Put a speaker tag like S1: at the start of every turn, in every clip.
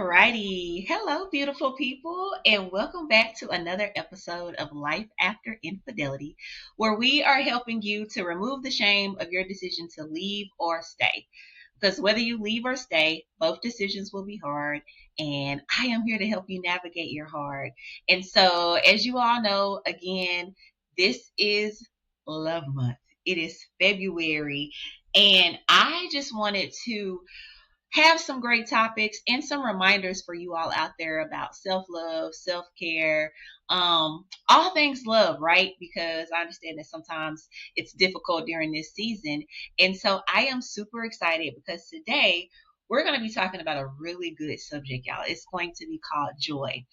S1: Alrighty. Hello, beautiful people, and welcome back to another episode of Life After Infidelity, where we are helping you to remove the shame of your decision to leave or stay. Because whether you leave or stay, both decisions will be hard, and I am here to help you navigate your heart. And so, as you all know, again, this is Love Month. It is February, and I just wanted to have some great topics and some reminders for you all out there about self-love, self-care, all things love, right? Because I understand that sometimes it's difficult during this season. And so I am super excited because today we're going to be talking about a really good subject, y'all. It's going to be called joy.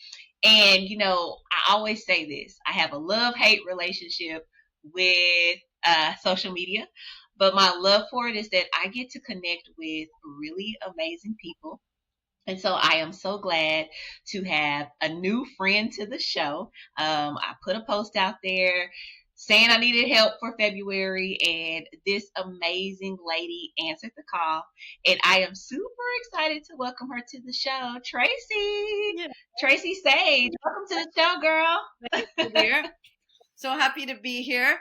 S1: And, I always say this. I have a love-hate relationship with social media. But my love for it is that I get to connect with really amazing people. And so I am so glad to have a new friend to the show. I put a post out there saying I needed help for February, and this amazing lady answered the call. And I am super excited to welcome her to the show, Tracy.
S2: Yeah.
S1: Tracy Sage. Welcome to the show, girl.
S2: Thank you, dear. So happy to be here.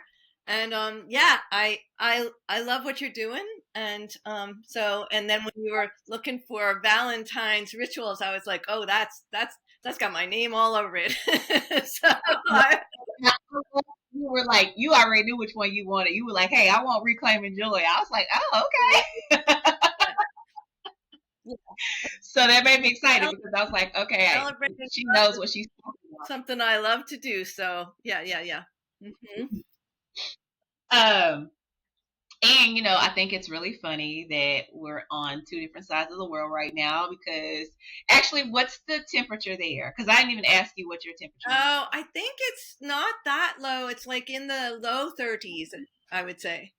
S2: And I love what you're doing. And and then when you were looking for Valentine's rituals, I was like, oh, that's got my name all over it.
S1: You were like, you already knew which one you wanted. You were like, hey, I want reclaiming joy. I was like, oh, okay.
S2: Yeah.
S1: So that made me excited because I was like, okay, she knows what she's talking about.
S2: Something I love to do. So yeah. Mm-hmm.
S1: And I think it's really funny that we're on two different sides of the world right now because actually, what's the temperature there? Because I didn't even ask you what your temperature is.
S2: Oh, I think it's not that low. It's like in the low 30s, I would say.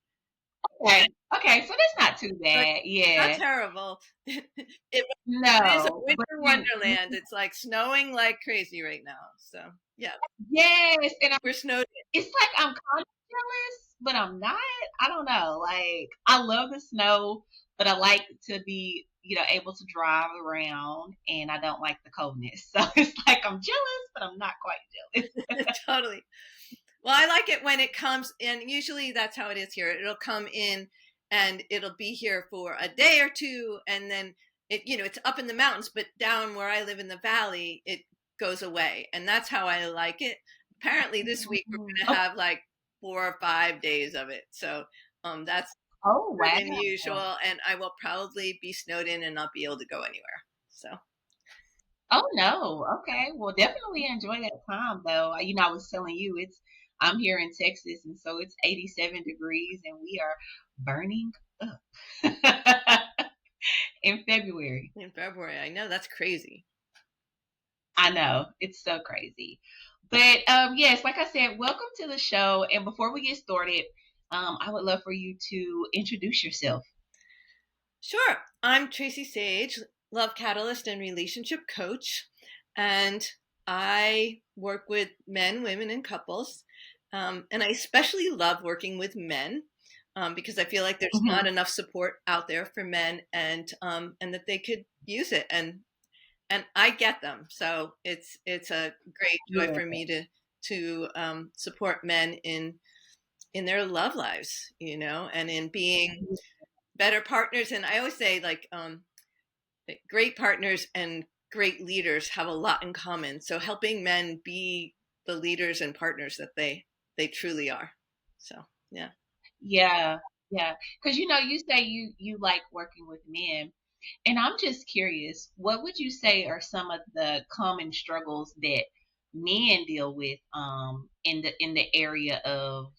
S1: Okay, so that's not too bad. Yeah.
S2: Not terrible. It is a
S1: No.
S2: winter wonderland. It's like snowing like crazy right now. So yeah.
S1: Yes, and
S2: we're snowed in.
S1: It's like I'm kind of jealous, but I'm not. I don't know. Like I love the snow, but I like to be, able to drive around, and I don't like the coldness. So it's like I'm jealous, but I'm not quite jealous.
S2: Totally. Well, I like it when it comes, and usually that's how it is here. It'll come in, and it'll be here for a day or two, and then it's up in the mountains, but down where I live in the valley, it goes away, and that's how I like it. Apparently, this week we're going to have like 4 or 5 days of it, so that's
S1: wow.
S2: than usual, and I will probably be snowed in and not be able to go anywhere. So.
S1: Oh no. Okay. Well, definitely enjoy that time though. I was telling you I'm here in Texas, and so it's 87 degrees, and we are burning up in February.
S2: In February, I know that's crazy.
S1: I know it's so crazy, but yes, like I said, welcome to the show. And before we get started, I would love for you to introduce yourself.
S2: Sure, I'm Tracy Sage, love catalyst and relationship coach, and I work with men, women, and couples. And I especially love working with men because I feel like there's not enough support out there for men, and that they could use it, and I get them. So it's a great joy for me to support men in their love lives, and in being better partners. And I always say, like, great partners and great leaders have a lot in common. So helping men be the leaders and partners that they truly are. So yeah.
S1: Because you say you like working with men, and I'm just curious, what would you say are some of the common struggles that men deal with in the area of,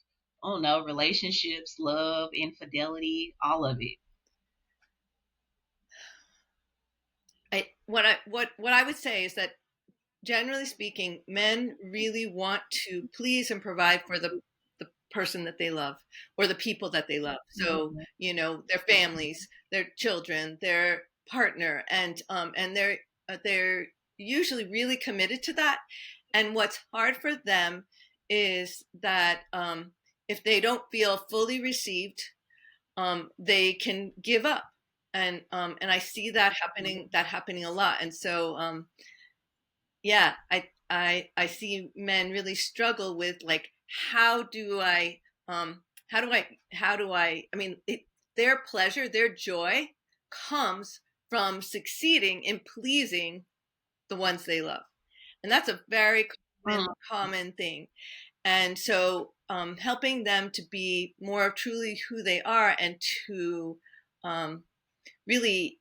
S1: I don't know, relationships, love, infidelity, all of it?
S2: What I would say is that, generally speaking, men really want to please and provide for the person that they love, or the people that they love. So, their families, their children, their partner, and they're usually really committed to that. And what's hard for them is that if they don't feel fully received, they can give up. and I see that happening a lot. And so yeah, I see men really struggle with, like, how do I I mean, their pleasure, their joy comes from succeeding in pleasing the ones they love. And that's a very
S1: Mm,
S2: common thing. And so helping them to be more truly who they are, and to um, really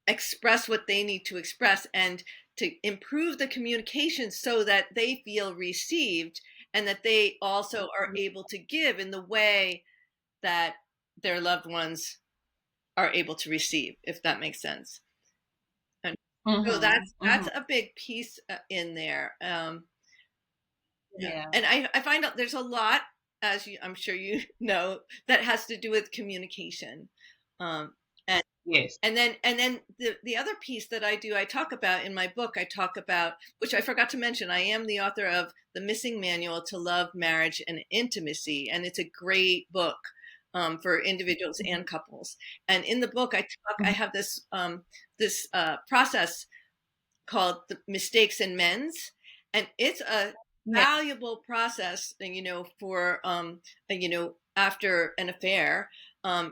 S2: express what they need to express, and to improve the communication so that they feel received, and that they also are able to give in the way that their loved ones are able to receive, if that makes sense. And so
S1: mm-hmm,
S2: that's
S1: mm-hmm.
S2: a big piece in there. Yeah.
S1: Yeah.
S2: And I find out there's a lot, as I'm sure you know, that has to do with communication. Um, and
S1: Yes.
S2: and then the other piece that I talk about in my book, I talk about, which I forgot to mention, I am the author of The Missing Manual to Love, Marriage, and Intimacy. And it's a great book for individuals and couples. And in the book, I
S1: Mhm.
S2: have this process called the Mistakes in Men's, and it's a
S1: Yeah.
S2: valuable process, for after an affair.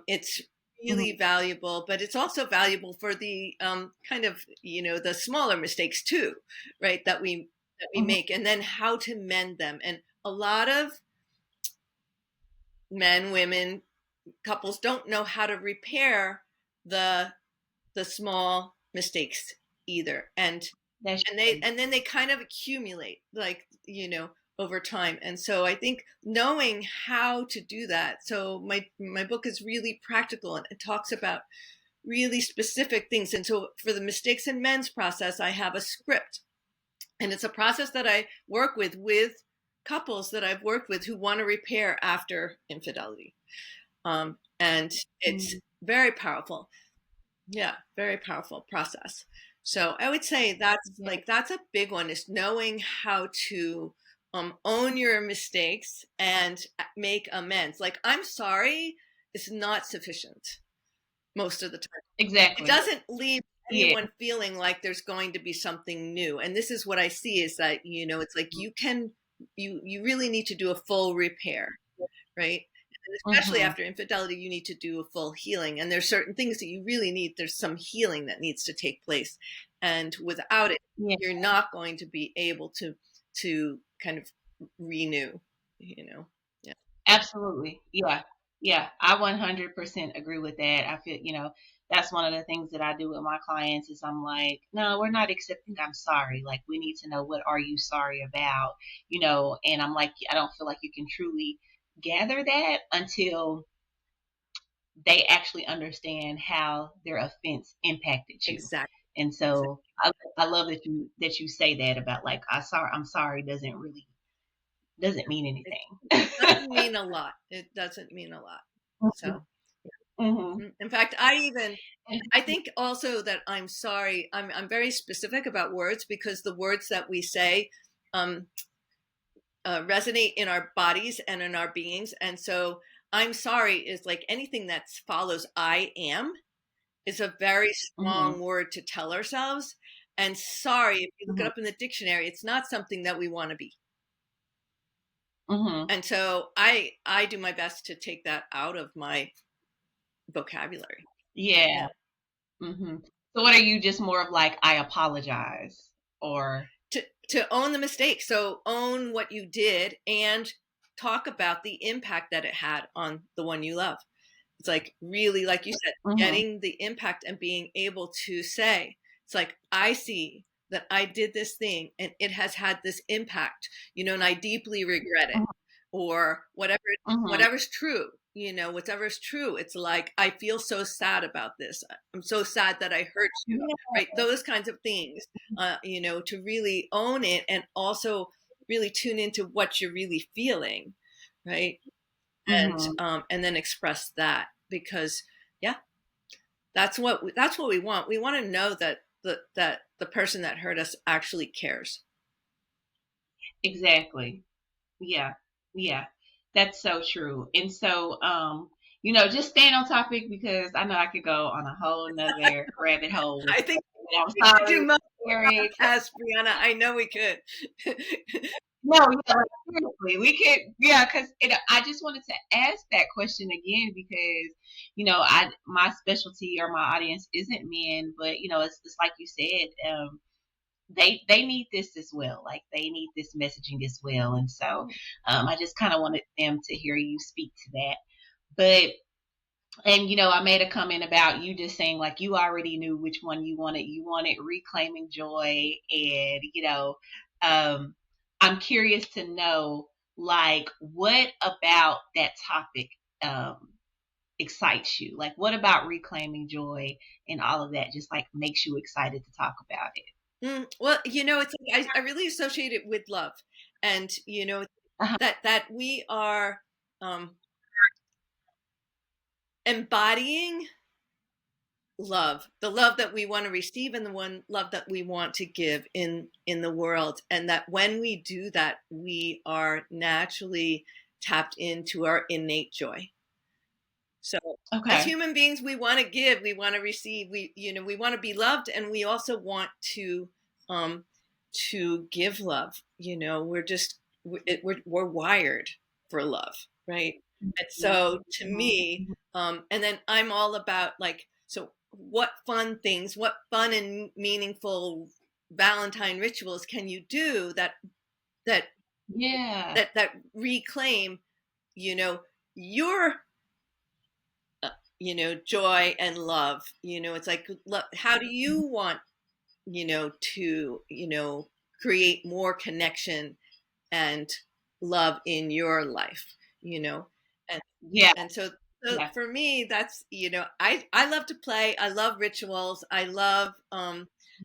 S2: It's really
S1: Mhm.
S2: valuable, but it's also valuable for the kind of, the smaller mistakes too, right? That we
S1: Mhm.
S2: make, and then how to mend them. And a lot of men, women, couples don't know how to repair the small mistakes either.
S1: That's
S2: And
S1: true.
S2: then they kind of accumulate, like, over time. And so I think knowing how to do that. So my book is really practical, and it talks about really specific things. And so for the Mistakes in Men's process, I have a script, and it's a process that I work with couples that I've worked with who want to repair after infidelity. And it's
S1: Mm.
S2: very powerful. Yeah, very powerful process. So I would say
S1: Yeah.
S2: that's a big one, is knowing how to own your mistakes and make amends. Like, I'm sorry is not sufficient most of the time. It
S1: Exactly.
S2: doesn't leave
S1: Yeah.
S2: anyone feeling like there's going to be something new. And this is what I see, is that, it's like you really need to do a full repair, right? And especially
S1: Mm-hmm.
S2: after infidelity, you need to do a full healing. And there's certain things that you really need. There's some healing that needs to take place. And without it,
S1: Yeah.
S2: you're not going to be able to kind of renew, Yeah.
S1: Absolutely. Yeah. Yeah. I 100% agree with that. I feel, that's one of the things that I do with my clients is I'm like, no, we're not accepting I'm sorry. Like, we need to know, what are you sorry about? And I'm like, I don't feel like you can truly gather that until they actually understand how their offense impacted you.
S2: Exactly.
S1: And so I love that you say that about, like, I'm sorry doesn't mean
S2: It
S1: anything.
S2: doesn't mean a lot. It doesn't mean a lot. So,
S1: Hmm.
S2: in fact, I think also that I'm sorry. I'm very specific about words, because the words that we say um, resonate in our bodies and in our beings. And so I'm sorry is like anything that follows I am is a very
S1: Hmm.
S2: strong word to tell ourselves. And sorry, if you look it
S1: Hmm.
S2: up in the dictionary, it's not something that we want to be.
S1: Hmm.
S2: And so I do my best to take that out of my vocabulary.
S1: Yeah. Hmm. So what are you, just more of like, I apologize, or?
S2: To own the mistake. So own what you did, and talk about the impact that it had on the one you love. It's like, really, like you said,
S1: Hmm.
S2: getting the impact and being able to say, it's like, I see that I did this thing and it has had this impact, and I deeply regret it, or
S1: Hmm.
S2: whatever's true, whatever's true. It's like, I feel so sad about this. I'm so sad that I hurt you,
S1: Yeah.
S2: right? Those kinds of things, to really own it, and also really tune into what you're really feeling, right?
S1: Hmm.
S2: And then express that, because yeah, that's what we want. We want to know that the person that hurt us actually cares.
S1: Exactly. Yeah. Yeah. That's so true. And so, just staying on topic because I know I could go on a whole nother rabbit hole with
S2: I think
S1: it. I'm
S2: we could
S1: sorry,
S2: do most
S1: Eric.
S2: podcasts, Brianna. I know we could.
S1: No, yeah, like, seriously, we could, yeah, because I just wanted to ask that question again because, my specialty or my audience isn't men, but it's like you said, they need this as well, like they need this messaging as well, and so I just kind of wanted them to hear you speak to that, but. And I made a comment about you just saying like you already knew which one you wanted. You wanted reclaiming joy, and um, I'm curious to know like what about that topic um, excites you? Like what about reclaiming joy and all of that just like makes you excited to talk about it?
S2: Well, it's like I really associate it with love, and
S1: Uh-huh.
S2: that we are um, embodying love, the love that we want to receive, and the one love that we want to give in the world, and that when we do that, we are naturally tapped into our innate joy. So as
S1: Okay.
S2: human beings, we want to give, we want to receive, we want to be loved, and we also want um, to give love. We're wired for love, right? And so to me, and then I'm all about like, so what fun things, what fun and meaningful Valentine rituals can you do that
S1: Yeah.
S2: that reclaim, you know, your joy and love. It's like, how do you want, to, create more connection and love in your life, and
S1: Yeah.
S2: so
S1: Yeah.
S2: for me, that's, I love to play. I love rituals. I love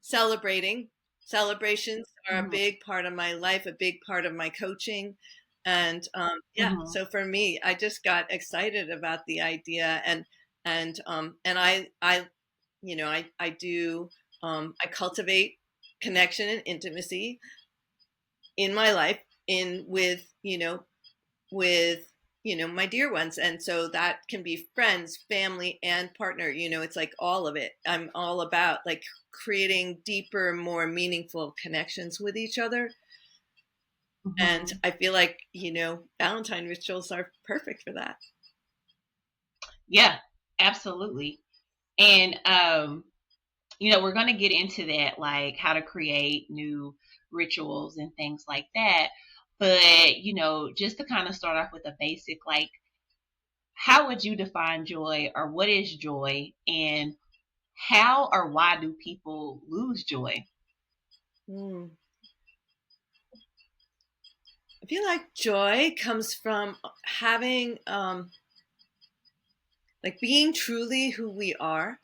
S2: celebrating. Celebrations are a
S1: Hmm.
S2: big part of my life, a big part of my coaching. And yeah,
S1: Hmm.
S2: so for me, I just got excited about the idea, and I I do, I cultivate connection and intimacy in my life, in with my dear ones, and so that can be friends, family, and partner. It's like all of it. I'm all about like creating deeper, more meaningful connections with each other, and
S1: Hmm.
S2: I feel like Valentine rituals are perfect for that.
S1: Yeah, absolutely. And we're going to get into that, like how to create new rituals and things like that. But, just to kind of start off with a basic, like, how would you define joy or what is joy? And how or why do people lose joy?
S2: Mm. I feel like joy comes from having, like, being truly who we are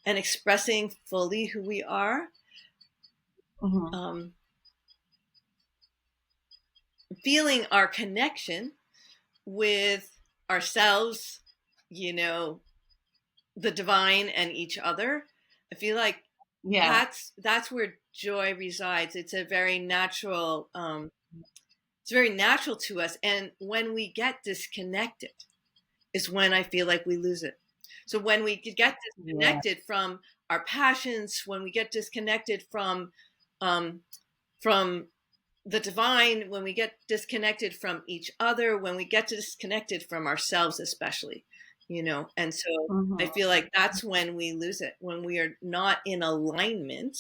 S2: and expressing fully who we are,
S1: Hmm.
S2: um, feeling our connection with ourselves, you know, the divine, and each other. I feel like
S1: Yeah.
S2: that's where joy resides. It's very natural to us, and when we get disconnected is when I feel like we lose it. So when we get
S1: Yeah.
S2: disconnected from our passions, when we get disconnected um, from the divine, when we get disconnected from each other, when we get disconnected from ourselves, especially, and so I
S1: Hmm.
S2: feel like that's when we lose it, when we are not in alignment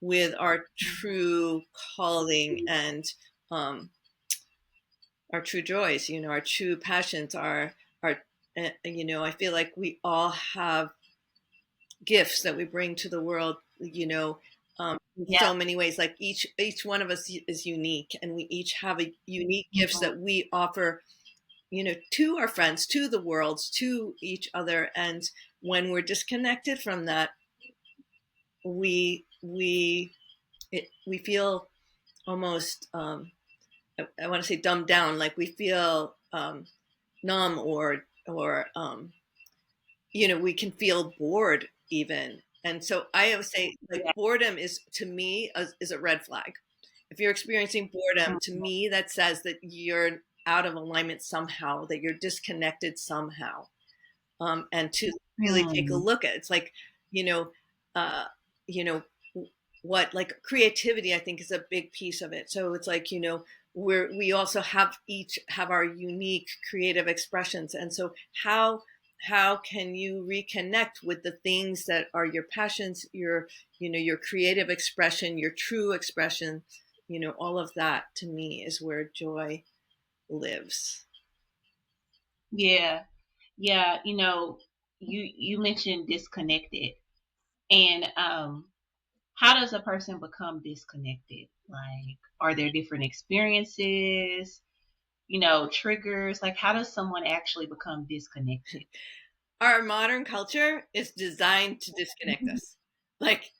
S2: with our true calling, and um, our true joys, our true passions, our I feel like we all have gifts that we bring to the world, in
S1: Yeah.
S2: so many ways. Like each one of us is unique, and we each have a unique gifts
S1: Hmm.
S2: that we offer, to our friends, to the world, to each other. And when we're disconnected from that, we feel almost, I want to say dumbed down, like we feel numb, or we can feel bored even. And so I always say, like,
S1: Yeah.
S2: boredom is, to me, is a red flag. If you're experiencing boredom, to
S1: Mhm.
S2: me, that says that you're out of alignment somehow, that you're disconnected somehow. and to really take a
S1: Hmm.
S2: look at. It's like, you know, uh, you know, what like creativity, I think, is a big piece of it. So it's like, we also have each have our unique creative expressions. And so how can you reconnect with the things that are your passions, your creative expression, your true expression, all of that to me is where joy lives.
S1: Yeah. Yeah. You mentioned disconnected. And how does a person become disconnected? Like, are there different experiences, triggers? Like, how does someone actually become disconnected?
S2: Our modern culture is designed to disconnect
S1: Mhm.
S2: us. Like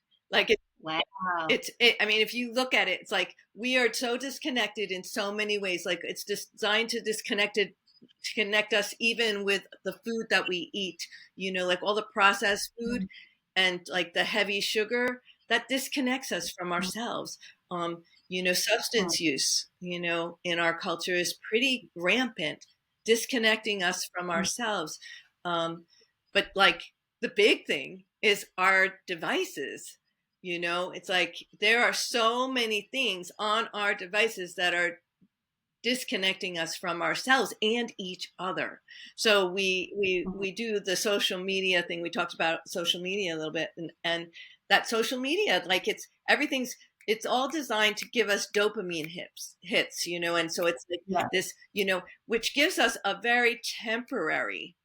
S1: Wow.
S2: I mean, if you look at it, it's like we are so disconnected in so many ways. Like it's designed to connect us even with the food that we eat, like all the processed food and like the heavy sugar that disconnects us from ourselves. Substance use, in our culture is pretty rampant, disconnecting us from ourselves. Um, but like the big thing is our devices. It's like there are so many things on our devices that are disconnecting us from ourselves and each other. So we do the social media thing. We talked about social media a little bit, and that social media, like it's all designed to give us dopamine hits, and so it's like
S1: Yeah.
S2: this, which gives us a very temporary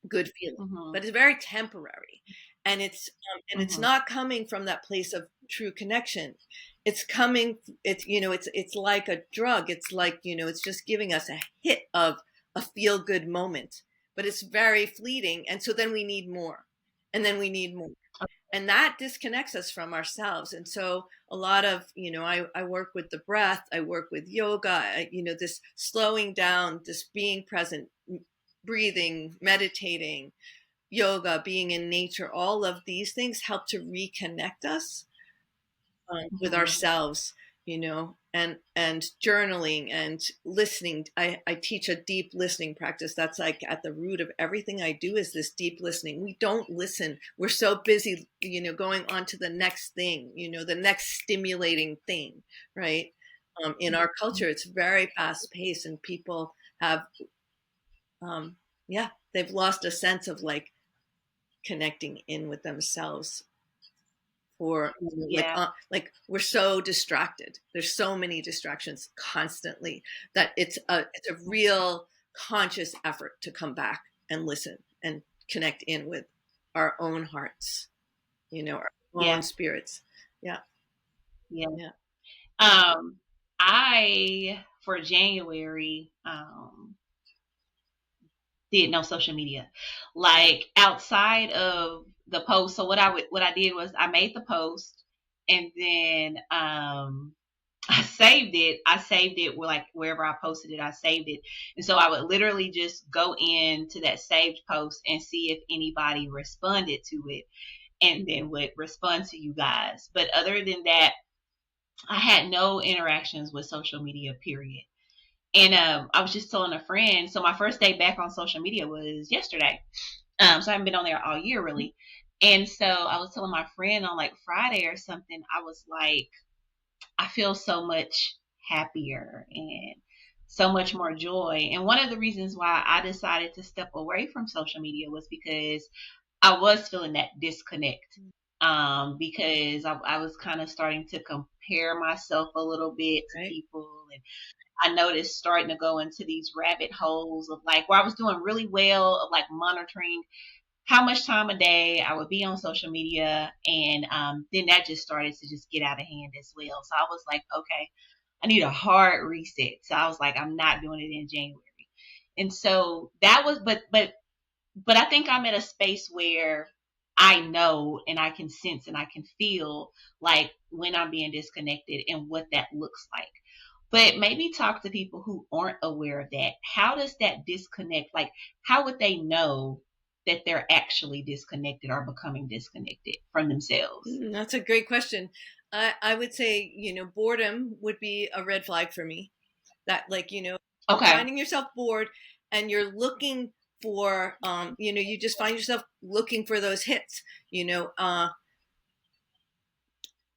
S2: good feeling,
S1: Hmm.
S2: but it's very temporary, and it's
S1: Hmm.
S2: not coming from that place of true connection. It's coming. It's like a drug. It's like it's just giving us a hit of a feel good moment, but it's very fleeting, and so then we need more, and then we need more. And that disconnects us from ourselves. And so a lot of, I work with the breath, I work with yoga, this slowing down, this being present, breathing, meditating, yoga, being in nature, all of these things help to reconnect us with
S1: Hmm.
S2: ourselves, and journaling and listening. I teach a deep listening practice. That's like at the root of everything I do is this deep listening. We don't listen. We're so busy, going on to the next thing, the next stimulating thing, right? In our culture, it's very fast paced, and people have, yeah, they've lost a sense of like connecting in with themselves for
S1: Yeah.
S2: like we're so distracted. There's so many distractions constantly that it's a real conscious effort to come back and listen and connect in with our own hearts, our own
S1: Yeah.
S2: spirits. Yeah.
S1: Yeah.
S2: Yeah.
S1: I for January did no social media, like outside of the post. So what I did was I made the post, and then I saved it like wherever I posted it, I saved it. And so I would literally just go into that saved post and see if anybody responded to it, and then would respond to you guys. But other than that, I had no interactions with social media, period. And I was just telling a friend, so my first day back on social media was yesterday. So I haven't been on there all year really. And so I was telling my friend on like Friday or something, I was like, I feel so much happier and so much more joy. And one of the reasons why I decided to step away from social media was because I was feeling that disconnect. Because I was kind of starting to compare myself a little bit to
S2: Right.
S1: people. And I noticed starting to go into these rabbit holes of like where I was doing really well of like monitoring how much time a day I would be on social media. And then that just started to just get out of hand as well. So I was like, okay, I need a hard reset. So I was like, I'm not doing it in January. And so that was, but I think I'm at a space where I know and I can sense and I can feel like when I'm being disconnected and what that looks like. But maybe talk to people who aren't aware of that. How does that disconnect? Like, how would they know that they're actually disconnected or becoming disconnected from themselves?
S2: That's a great question. I would say, boredom would be a red flag for me. That like,
S1: Okay.
S2: finding yourself bored and you're looking for, you just find yourself looking for those hits,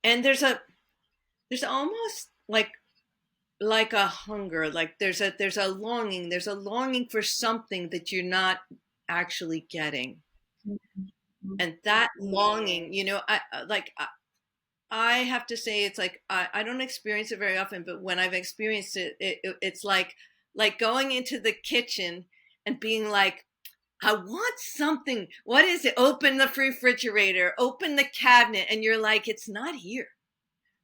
S2: and there's almost like a hunger, like there's a longing for something that you're not actually getting. And that longing, I have to say, it's like I don't experience it very often, but when I've experienced it, it's like going into the kitchen and being like, I want something. What is it? Open the refrigerator, open the cabinet, and you're like, it's not here,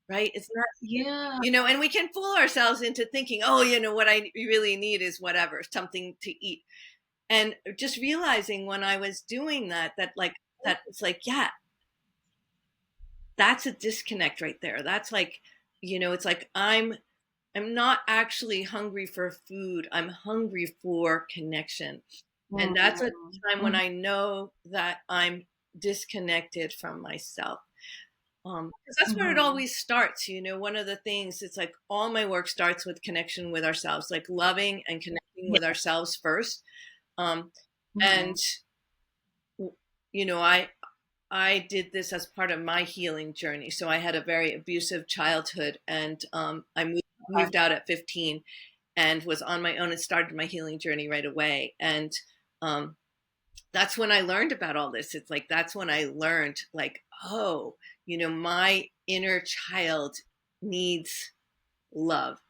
S2: right? It's not here.
S1: Yeah.
S2: And we can fool ourselves into thinking, oh, what I really need is whatever, something to eat. And just realizing when I was doing that it's like, yeah, that's a disconnect right there. That's like, it's like I'm not actually hungry for food. I'm hungry for connection. And that's a time when I know that I'm disconnected from myself. 'Cause that's where it always starts. One of the things, it's like all my work starts with connection with ourselves, like loving and connecting
S1: Yeah.
S2: with ourselves first. And, I did this as part of my healing journey. So I had a very abusive childhood, and I moved out at 15 and was on my own and started my healing journey right away. And that's when I learned about all this. It's like, that's when I learned, like, oh, my inner child needs love.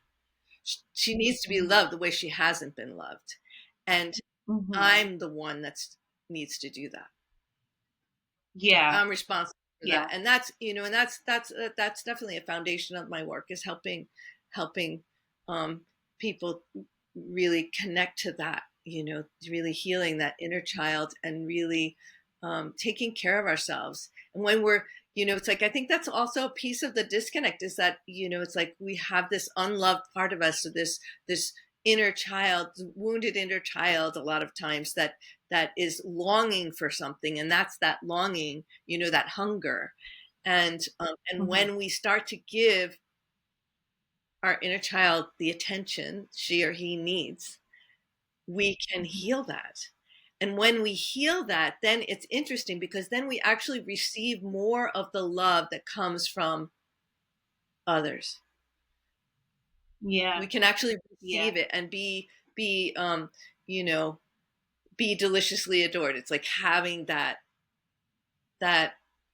S2: She needs to be loved the way she hasn't been loved. And I'm the one that needs to do that.
S1: Yeah.
S2: I'm responsible for
S1: Yeah.
S2: that. And that's definitely a foundation of my work, is helping people really connect to that, really healing that inner child, and really taking care of ourselves. And when we're, it's like, I think that's also a piece of the disconnect, is that, it's like we have this unloved part of us, so this inner child, wounded inner child, a lot of times, that is longing for something, and that's that longing, that hunger. And when we start to give our inner child the attention she or he needs, we can heal that. And when we heal that, then it's interesting, because then we actually receive more of the love that comes from others.
S1: Yeah.
S2: We can actually
S1: Yeah.
S2: receive it and be you know be deliciously adored. It's like having that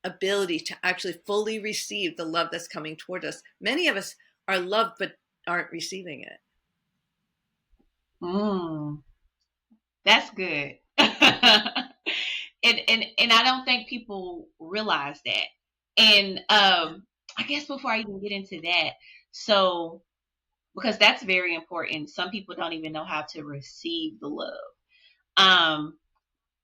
S2: ability to actually fully receive the love that's coming toward us. Many of us are loved but aren't receiving it.
S1: That's good. And I don't think people realize that. And I guess before I even get into that, so because that's very important, some people don't even know how to receive the love. Um,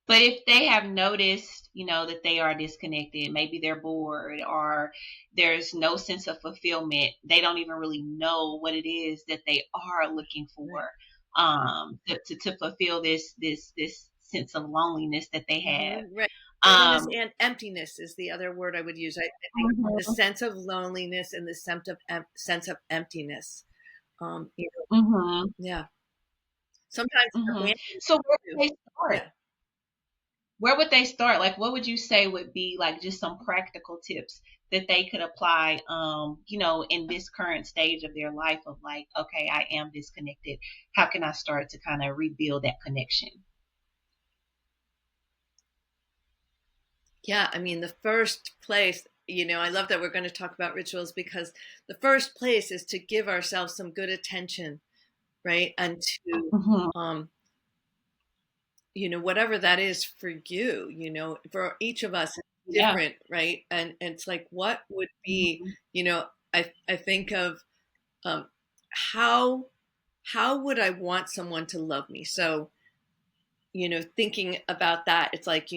S1: but if they have noticed, that they are disconnected, maybe they're bored, or there's no sense of fulfillment, they don't even really know what it is that they are looking for, to fulfill this sense of loneliness that they have.
S2: Right. Loneliness and emptiness is the other word I would use. I think the
S1: Mhm,
S2: sense of loneliness and the sense of emptiness.
S1: mhm,
S2: Yeah. Sometimes
S1: mhm.
S2: abandonment
S1: So where
S2: too.
S1: would they start?
S2: Yeah.
S1: Where would they start? Like, what would you say would be like just some practical tips that they could apply, in this current stage of their life of like, okay, I am disconnected. How can I start to kind of rebuild that connection?
S2: Yeah, I mean, the first place, I love that we're going to talk about rituals, because the first place is to give ourselves some good attention, right? And to,
S1: Mhm.
S2: um, whatever that is for you, for each of us, it's
S1: Yeah.
S2: different, right? And it's like, what would be,
S1: Mhm.
S2: I think of, um, how, how would I want someone to love me? So, thinking about that, it's like,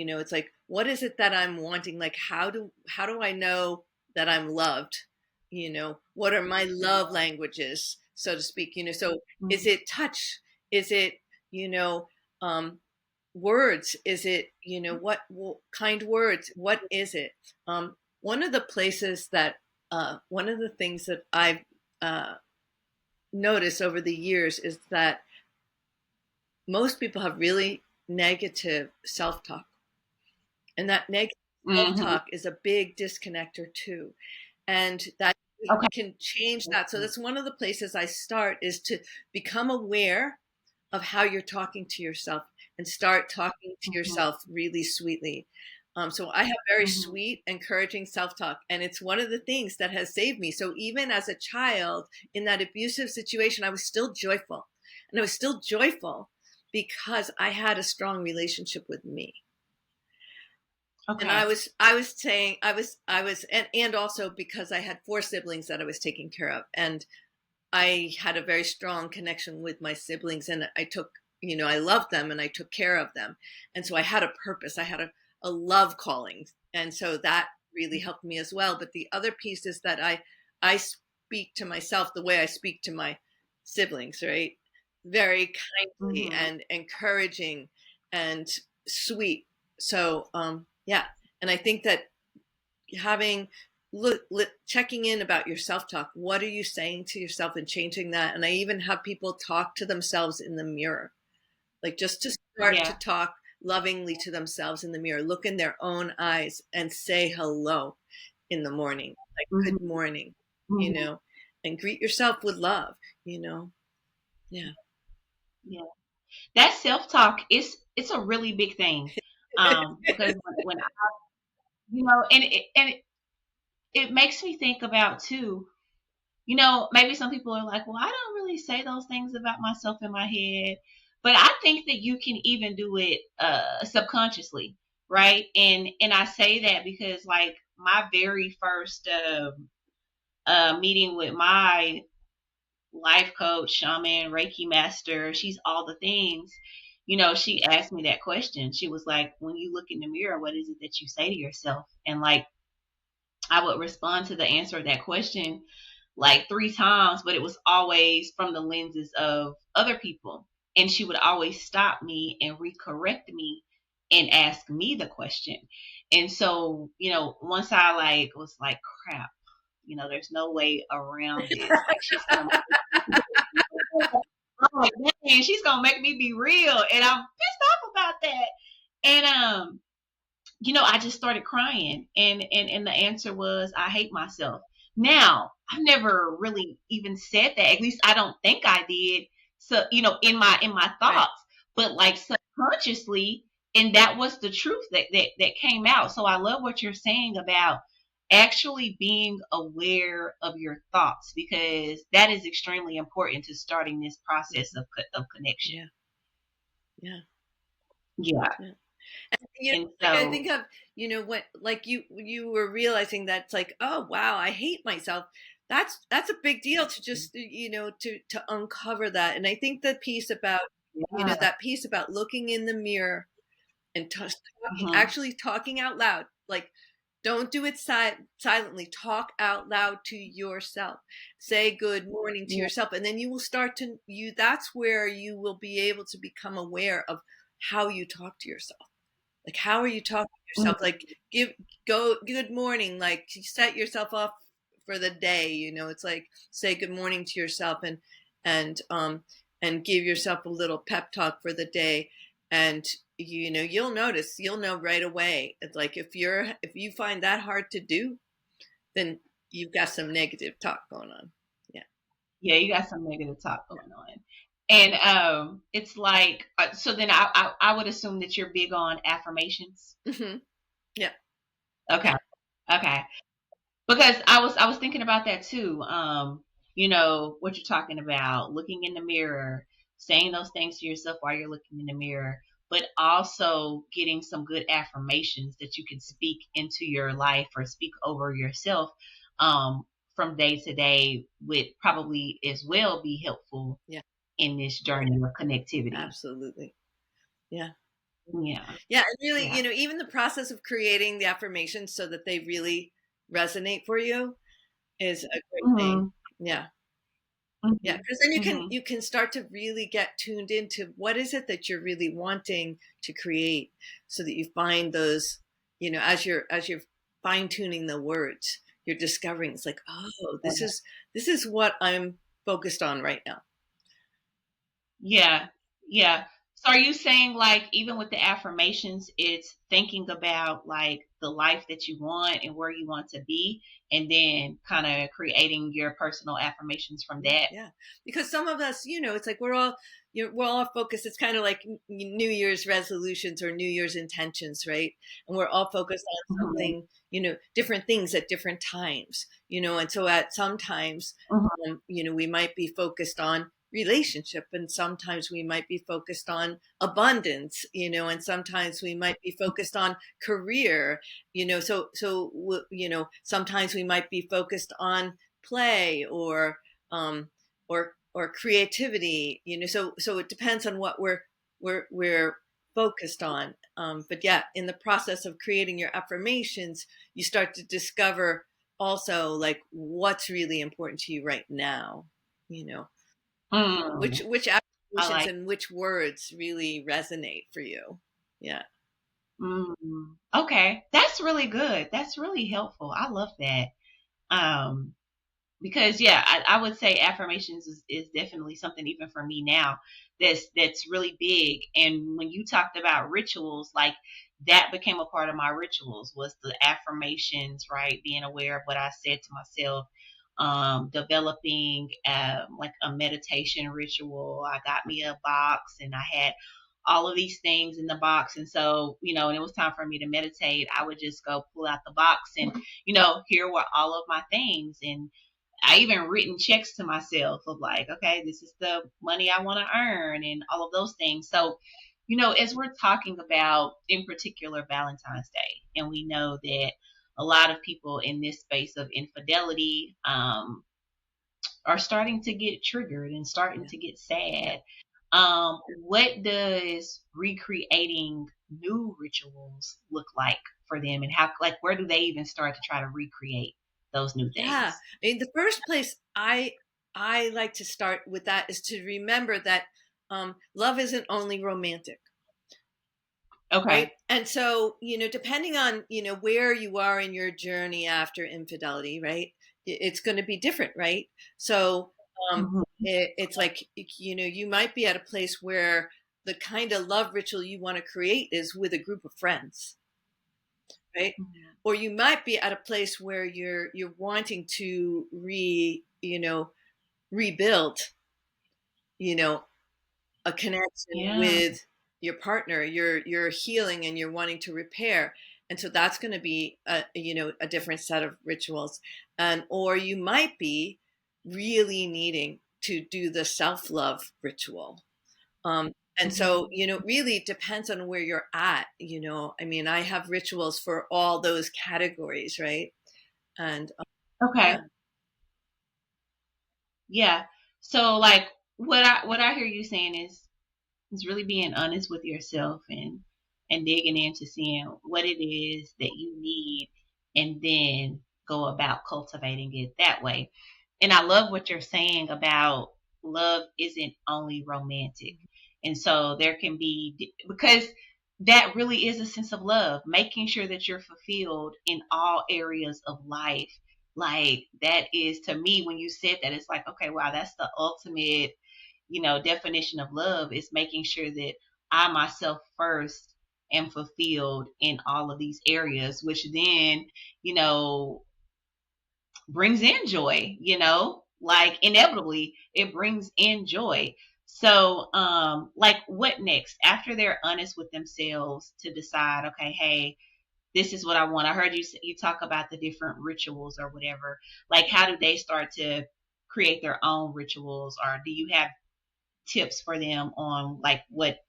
S2: what is it that I'm wanting? Like, how do I know that I'm loved? What are my love languages, so to speak? So is
S1: Mhm.
S2: it touch? Is it, you know, um, words? Is it, what kind words? What is it? One of the places that, one of the things that I've noticed over the years is that most people have really negative self-talk. And that negative
S1: Mhm.
S2: self-talk is a big disconnector too. And that we
S1: Okay.
S2: can change that. So that's one of the places I start, is to become aware of how you're talking to yourself and start talking to
S1: Mhm.
S2: yourself really sweetly. So I have very
S1: Mhm.
S2: sweet, encouraging self-talk, and it's one of the things that has saved me. So even as a child in that abusive situation, I was still joyful, and I was still joyful because I had a strong relationship with me. And
S1: Okay.
S2: I was saying, and also because I had four siblings that I was taking care of, and I had a very strong connection with my siblings, and I took, I loved them and I took care of them. And so I had a purpose. I had a love calling. And so that really helped me as well. But the other piece is that I speak to myself the way I speak to my siblings, right? Very kindly
S1: Mhm.
S2: and encouraging and sweet. So, yeah. And I think that having checking in about your self-talk, what are you saying to yourself, and changing that. And I even have people talk to themselves in the mirror, like just to start to
S1: Yeah.
S2: talk lovingly to themselves in the mirror, look in their own eyes and say hello in the morning, like good
S1: Mhm.
S2: morning,
S1: Mhm.
S2: and greet yourself with love, yeah.
S1: Yeah. That self-talk is it's a really big thing. Because when I, and it makes me think about too, maybe some people are like, well, I don't really say those things about myself in my head. But I think that you can even do it subconsciously, right? And I say that because like my very first meeting with my life coach, shaman, Reiki master, she's all the things. She asked me that question. She was like, when you look in the mirror, what is it that you say to yourself? And like I would respond to the answer of that question like three times, but it was always from the lenses of other people. And she would always stop me and recorrect me and ask me the question. And so, once I like was like, crap, there's no way around this. Like she's gonna I'm like, man, she's gonna make me be real. And I'm pissed off about that. And I just started crying, and the answer was, I hate myself. Now, I've never really even said that. At least I don't think I did. So, in my
S2: Right.
S1: thoughts, but like subconsciously, and that was the truth that came out. So I love what you're saying about actually being aware of your thoughts, because that is extremely important to starting this process of connection.
S2: Yeah. Yeah.
S1: Yeah.
S2: Yeah. And,
S1: And
S2: like I
S1: so,
S2: think of, what, like you were realizing that's like, oh wow, I hate myself. That's a big deal to just, to uncover that. And I think the piece about,
S1: yeah.
S2: that piece about looking in the mirror and
S1: Mhm.
S2: actually talking out loud, like don't do it silently. Talk out loud to yourself. Say good morning to
S1: Yeah.
S2: yourself, and then you will start to you. That's where you will be able to become aware of how you talk to yourself. Like, how are you talking to yourself?
S1: Mhm.
S2: Like, go good morning. Like, set yourself up for the day. It's like, say good morning to yourself, and and give yourself a little pep talk for the day. And you'll know right away. It's like, if you find that hard to do, then you've got some negative talk going on. Yeah.
S1: Yeah, you got some negative talk going on. And it's like so then I would assume that you're big on affirmations.
S2: Hmm. Yeah.
S1: Okay.
S2: Yeah.
S1: Okay. Because I was thinking about that too. What you're talking about, looking in the mirror, saying those things to yourself while you're looking in the mirror, but also getting some good affirmations that you can speak into your life or speak over yourself um, from day to day would probably as well be helpful
S2: Yeah.
S1: in this journey of connectivity.
S2: Absolutely. Yeah.
S1: Yeah.
S2: Yeah, and really,
S1: Yeah.
S2: even the process of creating the affirmations so that they really resonate for you is a great thing.
S1: Mhm.
S2: Yeah. Yeah,
S1: Mhm.
S2: because then
S1: Mhm.
S2: you can start to really get tuned into what is it that you're really wanting to create, so that you find those, as you're fine tuning the words, you're discovering it's like, oh, this is what I'm focused on right now.
S1: Yeah. Yeah. So are you saying like even with the affirmations, it's thinking about like the life that you want and where you want to be, and then kind of creating your personal affirmations from
S2: Yeah,
S1: that?
S2: yeah. Because some of us, it's like we're all focused. It's kind of like New Year's resolutions or New Year's intentions, right? And we're all focused on
S1: Hmm.
S2: something, different things at different times, and so at sometimes,
S1: Hmm.
S2: we might be focused on relationship, and sometimes we might be focused on abundance, and sometimes we might be focused on career, sometimes we might be focused on play um, or creativity. So it depends on what we're focused on. But yeah, in the process of creating your affirmations, you start to discover also like what's really important to you right now. You know, which
S1: Mm,
S2: which
S1: I
S2: affirmations
S1: like.
S2: and which words really resonate for you. Yeah,
S1: Okay, that's really good. That's really helpful. I love that. Um, because yeah, I would say affirmations is definitely something even for me now that's really big. And when you talked about rituals, like that became a part of my rituals was the affirmations, right? Being aware of what I said to myself, developing like a meditation ritual. I got me a box and I had all of these things in the box. And so, and it was time for me to meditate. I would just go pull out the box and, here were all of my things. And I even written checks to myself of like, okay, this is the money I want to earn and all of those things. So, as we're talking about in particular Valentine's Day, and we know that a lot of people in this space of infidelity are starting to get triggered and starting
S2: yeah,
S1: to get
S2: yeah.
S1: sad. What does recreating new rituals look like for them, and how, like, where do they even start to try to recreate those new
S2: Yeah.
S1: things?
S2: I mean, the first place I like to start with that is to remember that love isn't only romantic, right?
S1: Okay.
S2: And so, depending on, where you are in your journey after infidelity, right? It's going to be different, right? So, um,
S1: Mhm.
S2: it's like, you might be at a place where the kind of love ritual you want to create is with a group of friends, right?
S1: Mhm.
S2: Or you might be at a place where you're wanting to rebuild, you know, a connection
S1: Yeah.
S2: with your partner. You're healing and you're wanting to repair, and so that's going to be a different set of rituals. And or you might be really needing to do the self-love ritual. And so,
S1: Mhm.
S2: really depends on where you're at. I mean, I have rituals for all those categories, right? And
S1: Okay.
S2: yeah,
S1: Yeah. So like what I hear you saying is really being honest with yourself and digging into seeing what it is that you need and then go about cultivating it that way. And I love what you're saying about love isn't only romantic. And so there can be, because that really is a sense of love, making sure that you're fulfilled in all areas of life. Like that is to me, when you said that, it's like, okay, wow, that's the ultimate, definition of love, is making sure that I myself first am fulfilled in all of these areas, which then, you know, brings in joy, like inevitably it brings in joy. So, like what next after they're honest with themselves to decide, okay, hey, this is what I want. I heard you talk about the different rituals or whatever. Like, how do they start to create their own rituals, or do you have tips for them on like what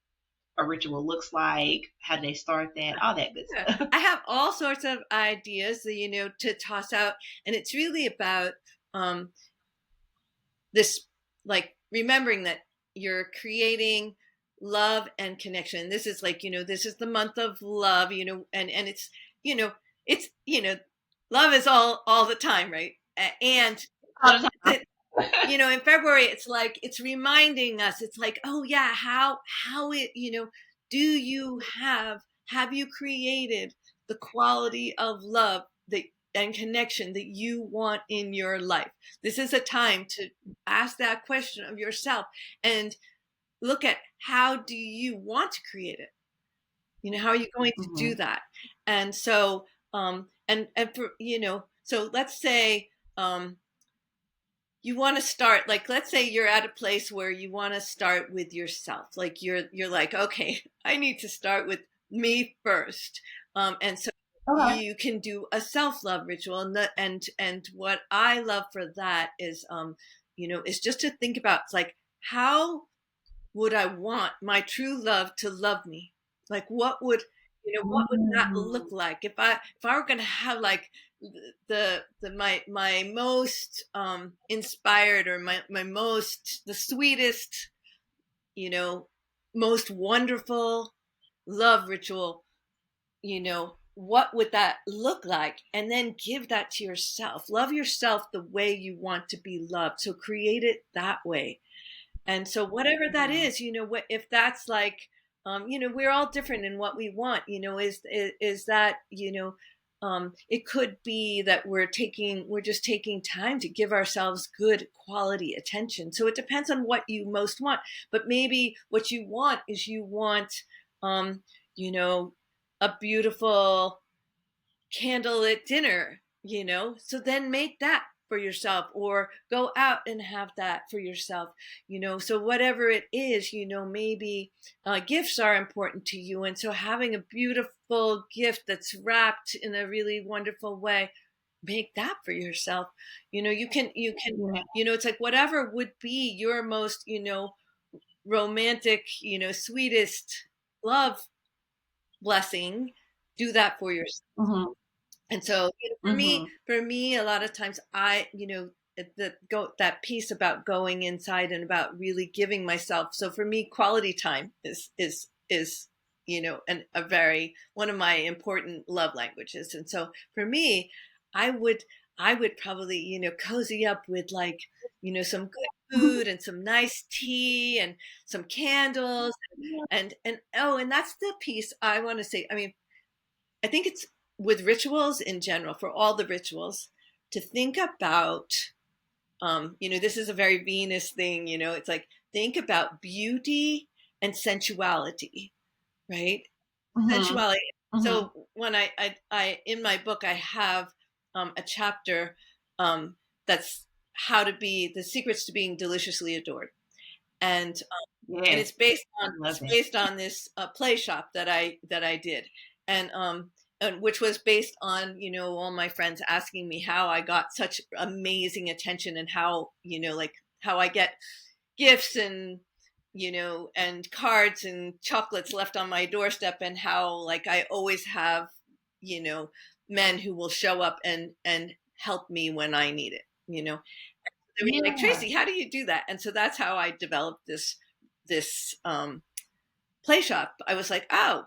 S1: a ritual looks like, how do they start that, all that good
S2: yeah.
S1: stuff?
S2: I have all sorts of ideas that, to toss out, and it's really about um, this, like remembering that you're creating love and connection. This is like, this is the month of love, and it's, you know it's, love is all the time, right? And
S1: All the time.
S2: the, in February, it's like it's reminding us. It's like, oh yeah, how it, do you have you created the quality of love that and connection that you want in your life? This is a time to ask that question of yourself, and look at how do you want to create it? How are you going to do
S1: Mhm.
S2: that? And so, and for, so let's say, you want to start, like, let's say you're at a place where you want to start with yourself. Like you're like, okay, I need to start with me first. And so
S1: Okay.
S2: you can do a self-love ritual, and what I love for that is, is just to think about, it's like, how would I want my true love to love me? Like, what would that look
S1: Mm.
S2: like if I were going to have, like, my most inspired, or my most, the sweetest, you know most wonderful love ritual, what would that look like? And then give that to yourself. Love yourself the way you want to be loved. So create it that way. And so whatever that
S1: Mhm.
S2: is, if that's like, we're all different in what we want. Is that, it could be that we're just taking time to give ourselves good quality attention. So it depends on what you most want. But maybe what you want is, you want, um, you know, a beautiful candlelit dinner, so then make that for yourself, or go out and have that for yourself. So whatever it is, maybe gifts are important to you, and so having a beautiful gift that's wrapped in a really wonderful way, make that for yourself. You can
S1: Yeah.
S2: it's like, whatever would be your most, romantic, sweetest love blessing, do that for yourself.
S1: Mhm.
S2: And so, for me,
S1: Mhm.
S2: a lot of times, that piece about going inside and about really giving myself. So for me, quality time is and a very, one of my important love languages. And so for me, I would I would probably, cozy up with, like, some good food and some nice tea and some candles, and oh, and that's the piece I want to say. I mean, I think it's, with rituals in general, for all the rituals, to think about, this is a very Venus thing, it's like, think about beauty and sensuality, right?
S1: Mhm.
S2: Sensuality.
S1: Mhm.
S2: So when I in my book, I have a chapter, um, that's how to be, the secrets to being deliciously adored. And
S1: Yes.
S2: it's based
S1: I
S2: on
S1: love that.
S2: this play shop that I did, and which was based on, all my friends asking me how I got such amazing attention, and how, like, how I get gifts, and and cards and chocolates left on my doorstep, and how, like, I always have, you know men who will show up and help me when I need it. They were like,
S1: Yeah.
S2: Tracy, how do you do that? And so that's how I developed this play shop. I was like, oh,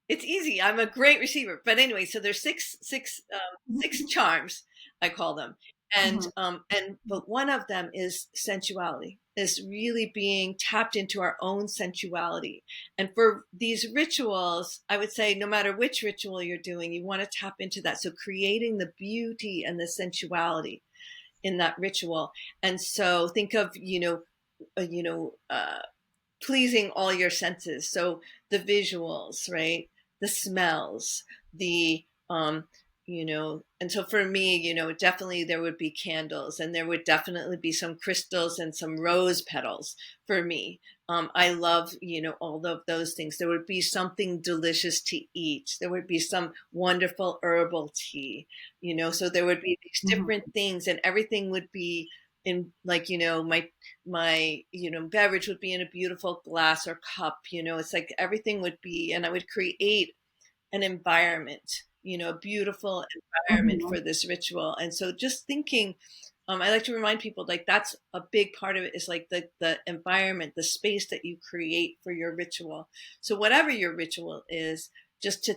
S2: it's easy. I'm a great receiver. But anyway, so there's six
S1: Mhm.
S2: charms, I call them, and
S1: Mhm.
S2: but one of them is sensuality. Is really being tapped into our own sensuality. And for these rituals, I would say, no matter which ritual you're doing, you want to tap into that. So creating the beauty and the sensuality in that ritual. And so think of, pleasing all your senses. So the visuals, right? The smells, the, and so for me, definitely there would be candles, and there would definitely be some crystals and some rose petals for me. I love, all of those things. There would be something delicious to eat. There would be some wonderful herbal tea, so there would be these
S1: Mhm.
S2: different things, and everything would be in, like, my beverage would be in a beautiful glass or cup. It's like everything would be, and I would create an environment, a beautiful environment
S1: Mhm.
S2: for this ritual. And so just thinking, I like to remind people, like, that's a big part of it, is like the environment, the space that you create for your ritual. So whatever your ritual is, just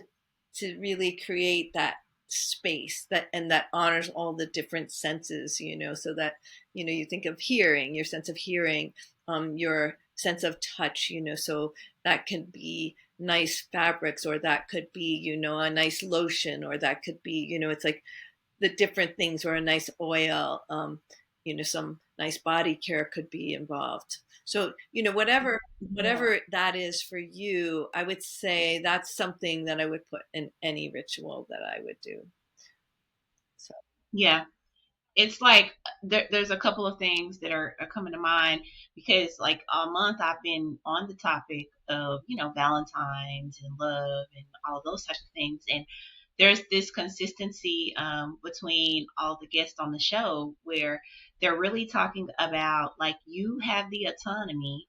S2: to really create that space that, and that honors all the different senses, so that, you think of hearing, your sense of hearing, your sense of touch, so that can be nice fabrics, or that could be, a nice lotion, or that could be, it's like the different things, or a nice oil. some nice body care could be involved. So, whatever
S1: Yeah.
S2: that is for you, I would say that's something that I would put in any ritual that I would do. So,
S1: Yeah. It's like there's a couple of things that are coming to mind because like all month I've been on the topic of Valentine's and love and all of those types of things, and there's this consistency between all the guests on the show where they're really talking about like you have the autonomy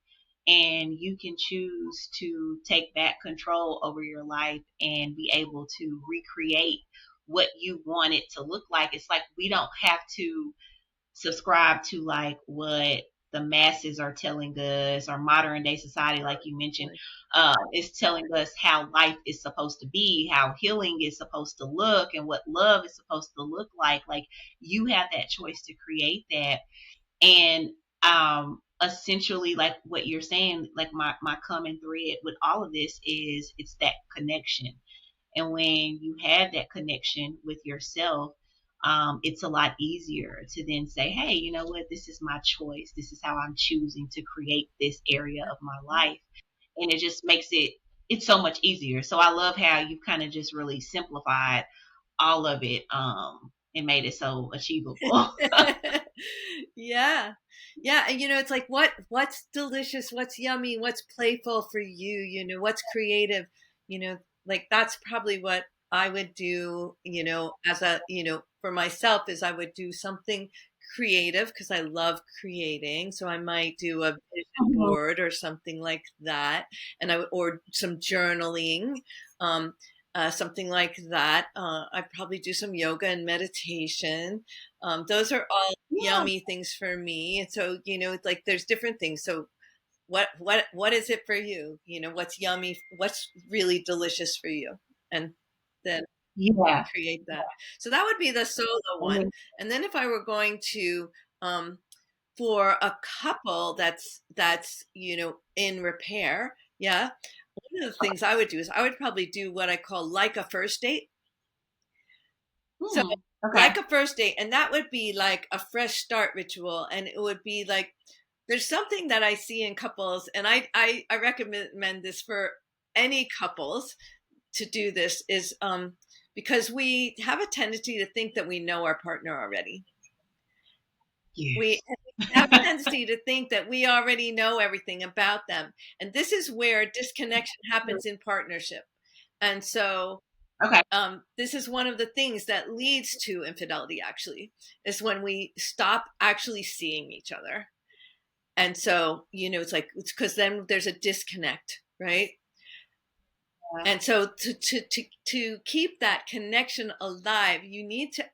S1: and you can choose to take back control over your life and be able to recreate what you want it to look like. It's like we don't have to subscribe to like what the masses are telling us or modern day society, like you mentioned, is telling us how life is supposed to be, how healing is supposed to look, and what love is supposed to look like. Like you have that choice to create that. And essentially like what you're saying, like my common thread with all of this is it's that connection. And when you have that connection with yourself, it's a lot easier to then say, hey, you know what? This is my choice. This is how I'm choosing to create this area of my life. And it just makes it's so much easier. So I love how you've kind of just really simplified all of it and made it so achievable.
S2: yeah. Yeah. And it's like what's delicious, what's yummy, what's playful for you, what's creative, like that's probably what I would do, as a, for myself is I would do something creative because I love creating. So I might do a vision
S1: Mhm.
S2: board or something like that. And or some journaling. Something like that. I probably do some yoga and meditation. Those are all
S1: Yeah.
S2: yummy things for me. And so, it's like there's different things. So what is it for you? What's yummy? What's really delicious for you? And then
S1: Yeah.
S2: create that. So that would be the solo
S1: And
S2: one.
S1: then,
S2: And then if I were going to, for a couple that's in repair, yeah. One of the things I would do is I would probably do what I call like a first date. So,
S1: okay.
S2: like a first date, and that would be like a fresh start ritual, and it would be like there's something that I see in couples, and I recommend this for any couples to do this is because we have a tendency to think that we know our partner already. We
S1: Yes.
S2: have a tendency to think that we already know everything about them, and this is where disconnection happens in partnership. And so
S1: Okay.
S2: this is one of the things that leads to infidelity, actually, is when we stop actually seeing each other. And so, it's like, it's because then there's a disconnect, right? And so to keep that connection alive, you need to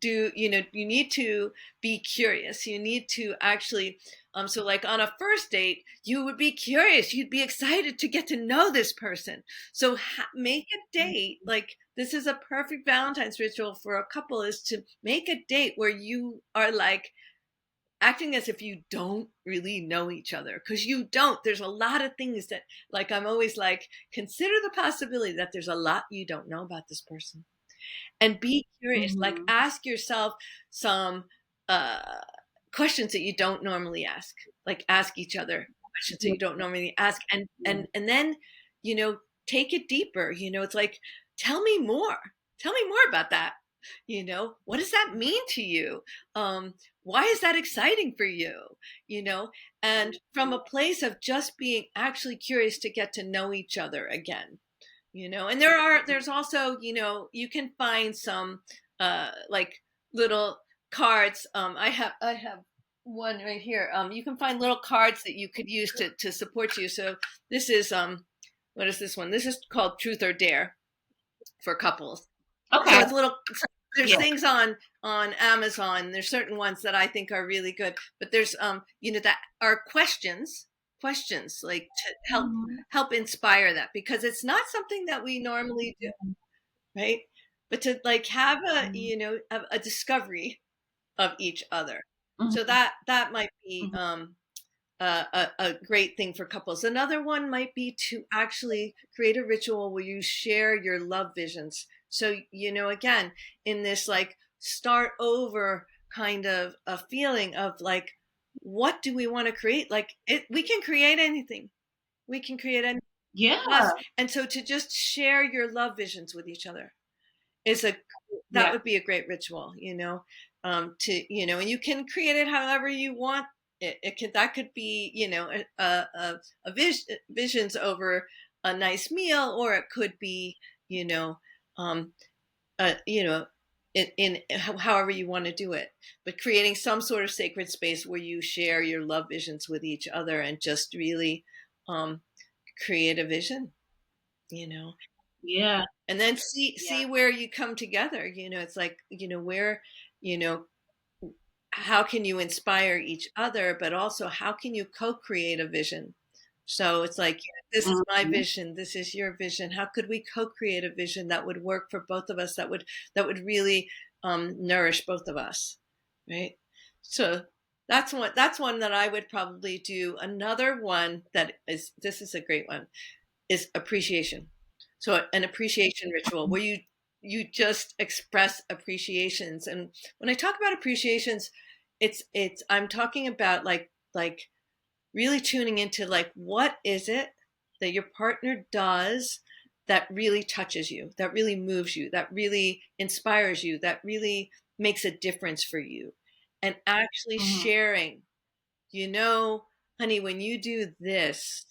S2: you need to be curious. You need to actually, so like on a first date, you would be curious. You'd be excited to get to know this person. So make a date. Like this is a perfect Valentine's ritual for a couple is to make a date where you are like acting as if you don't really know each other because you don't. There's a lot of things that like, I'm always like, consider the possibility that there's a lot you don't know about this person and be curious. Like
S1: Mm-hmm.
S2: ask yourself some uh, questions that you don't normally ask. Like ask each other questions that
S1: Yeah.
S2: you don't normally ask, and then take it deeper. It's like tell me more. Tell me more about that. What does that mean to you? Why is that exciting for you? And from a place of just being actually curious to get to know each other again. And there's also, you can find some like little cards. I have one right here. You can find little cards that you could use to support you. So this is what is this one? This is called Truth or Dare for couples. So
S1: Okay.
S2: it's little, there's
S1: Yeah.
S2: things on Amazon. There's certain ones that I think are really good, but there's that are questions like to
S1: Mhm.
S2: help inspire that, because it's not something that we normally do, right? But to like have a discovery of each other. So
S1: Mhm.
S2: that might be
S1: Mhm.
S2: a great thing for couples. Another one might be to actually create a ritual where you share your love visions. So, again, in this like start over kind of a feeling of like, what do we want to create? Like we can create anything. We can create anything.
S1: Yeah.
S2: And so to just share your love visions with each other is that
S1: Yeah.
S2: would be a great ritual, and you can create it however you want. That could be, visions over a nice meal, or it could be, you know, um, you know, in however you want to do it, but creating some sort of sacred space where you share your love visions with each other and just really um, create a vision, you know,
S1: Yeah.
S2: and then see
S1: Yeah.
S2: where you come together. It's like, where, you know, how can you inspire each other, but also how can you co-create a vision? So it's like, this is my
S1: Mhm.
S2: vision, this is your vision. How could we co-create a vision that would work for both of us, that would really nourish both of us, right? So that's one that I would probably do. Another one that is, this is a great one, is appreciation. So an appreciation ritual where you just express appreciations. And when I talk about appreciations, it's I'm talking about like really tuning into like, what is it that your partner does that really touches you, that really moves you, that really inspires you, that really makes a difference for you, and actually
S1: Mhm.
S2: sharing, honey, when you do this,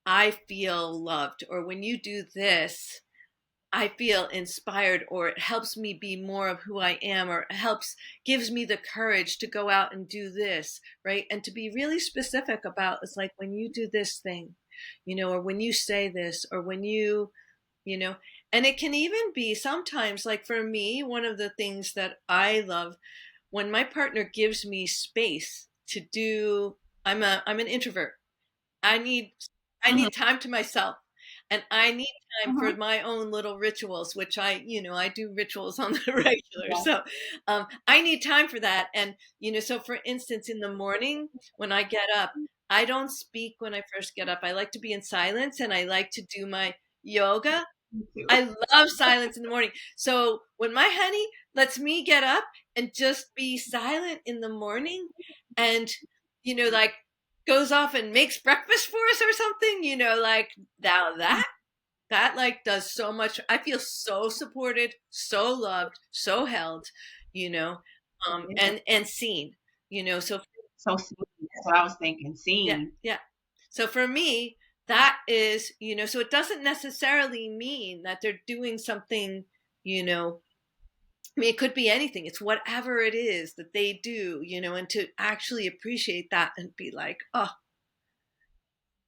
S2: I feel loved, or when you do this, I feel inspired, or it helps me be more of who I am, or it gives me the courage to go out and do this, right? And to be really specific about, it's like, when you do this thing, or when you say this, or when you know, and it can even be sometimes, like for me, one of the things that I love, when my partner gives me space to do, I'm an introvert. I need I
S1: Mhm.
S2: need time to myself, and I need time for
S1: Mhm.
S2: my own little rituals, which I do rituals on the regular.
S1: Yeah.
S2: So I need time for that. And so for instance, in the morning when I get up, I don't speak when I first get up. I like to be in silence, and I like to do my yoga.
S1: Me too.
S2: I love silence in the morning. So when my honey lets me get up and just be silent in the morning, and like goes off and makes breakfast for us or something, like, now that like does so much. I feel so supported, so loved, so held,
S1: Yeah.
S2: and seen, so
S1: So sweet. That's what I was thinking.
S2: yeah,
S1: Seen.
S2: yeah. So for me, that is, so it doesn't necessarily mean that they're doing something, I mean, it could be anything. It's whatever it is that they do, and to actually appreciate that and be like, oh,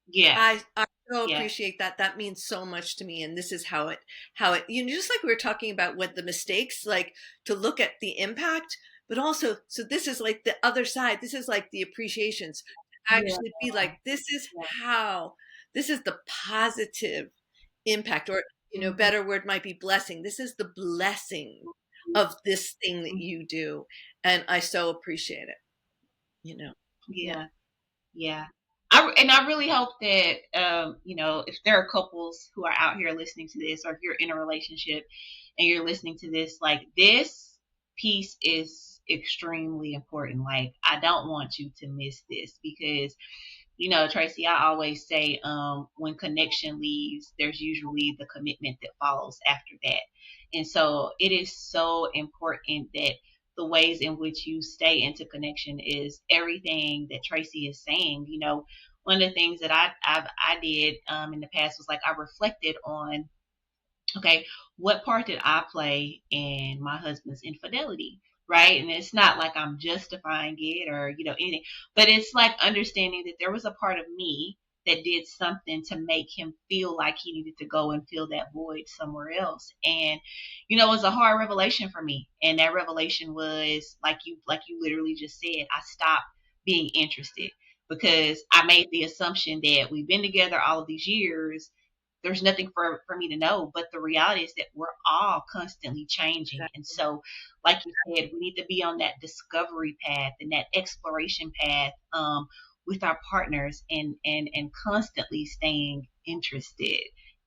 S1: Yeah.
S2: I so
S1: Yeah.
S2: appreciate that. That means so much to me. And this is how it, just like we were talking about with the mistakes, like to look at the impact, but also, so this is like the other side. This is like the appreciations.
S1: Yeah.
S2: Actually be like,
S1: Yeah.
S2: this is the positive impact, or,
S1: Mhm.
S2: better word might be blessing. This is the blessing of this thing that
S1: Mhm.
S2: you do. And I so appreciate it, Yeah.
S1: Yeah. Yeah. And I really hope that, if there are couples who are out here listening to this, or if you're in a relationship and you're listening to this, like, this piece is extremely important. Like, I don't want you to miss this, because Tracy, I always say, when connection leaves, there's usually the commitment that follows after that. And so it is so important that the ways in which you stay into connection is everything that Tracy is saying. One of the things that I did in the past was, like, I reflected on, okay, what part did I play in my husband's infidelity? Right. And it's not like I'm justifying it, or, anything, but it's like understanding that there was a part of me that did something to make him feel like he needed to go and fill that void somewhere else. And, it was a hard revelation for me. And that revelation was, like you literally just said, I stopped being interested, because I made the assumption that we've been together all of these years, there's nothing for me to know. But the reality is that we're all constantly changing. And so, like you said, we need to be on that discovery path and that exploration path, with our partners, and constantly staying interested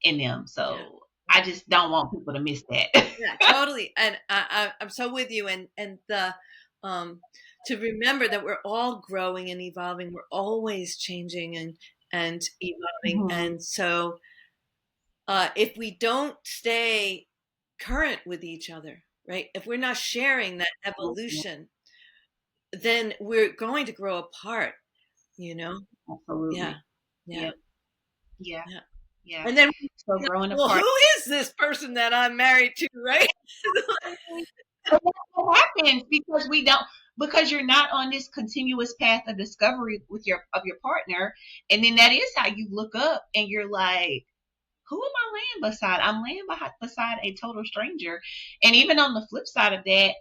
S1: in them.
S2: Yeah.
S1: So I just don't want people to miss that.
S2: Yeah, totally. And I'm so with you. And the to remember that we're all growing and evolving. We're always changing and evolving.
S1: Mm-hmm.
S2: And so if we don't stay current with each other, right? If we're not sharing that evolution, then we're going to grow apart, you know? Yeah.
S1: Absolutely.
S2: Yeah.
S1: Yep. Yeah.
S2: Yeah.
S1: Yeah.
S2: And then,
S1: So growing
S2: well,
S1: apart.
S2: who is this person that I'm married to, right?
S1: But that's what happens because we don't, because you're not on this continuous path of discovery with your partner, and then that is how you look up and you're like, who am I laying beside? I'm laying beside a total stranger. And even on the flip side of that,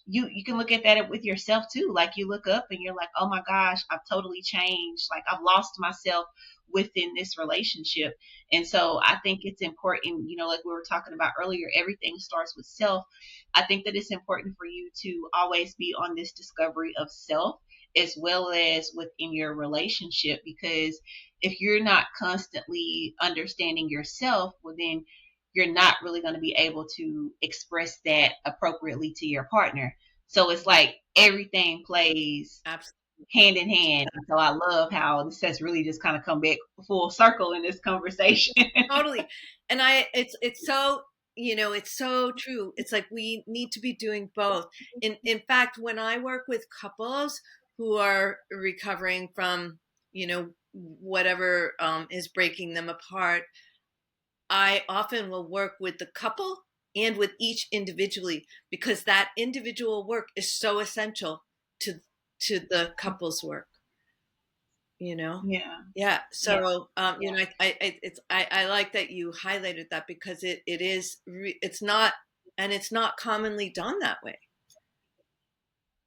S1: you can look at that with yourself too. Like you look up and you're like, oh my gosh, I've totally changed. Like I've lost myself within this relationship. And so I think it's important, like we were talking about earlier, everything starts with self. I think that it's important for you to always be on this discovery of self as well as within your relationship, because if you're not constantly understanding yourself, well then you're not really going to be able to express that appropriately to your partner. So it's like everything plays
S2: Absolutely.
S1: hand in hand. And so I love how this has really just kind of come back full circle in this conversation.
S2: Totally. And it's so, it's so true. It's like we need to be doing both. In fact, when I work with couples who are recovering from, whatever is breaking them apart, I often will work with the couple and with each individually, because that individual work is so essential to the couple's work.
S1: Yeah.
S2: Yeah.
S1: Yeah.
S2: So,
S1: Yeah.
S2: I like that you highlighted that, because it's not, and it's not commonly done that way.